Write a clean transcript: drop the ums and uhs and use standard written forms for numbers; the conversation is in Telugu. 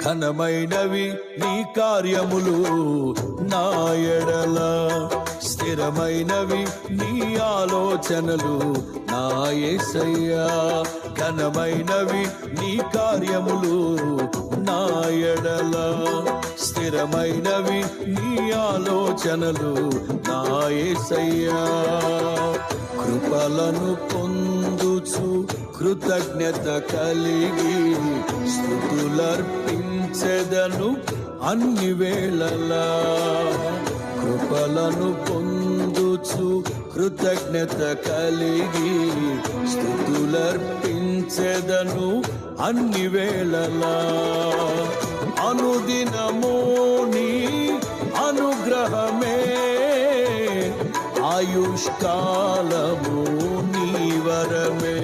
ఘనమైనవి నీ కార్యములు నా ఎడల, స్థిరమైనవి నీ ఆలోచనలు నా యేసయ్యా. ఘనమైనవి నీ కార్యములు నా ఎడల, స్థిరమైనవి నీ ఆలోచనలు నా యేసయ్యా. కృపలను పొందుచు కృతజ్ఞత కలిగి స్తుతులర్పించెదను అన్ని వేళలా. కృపలను పొందుచు కృతజ్ఞత కలిగి స్తుతులర్పించెదను అన్ని వేళలా. అనుదినము నీ అనుగ్రహమే, ఆయుష్కాలము నీ వరమే.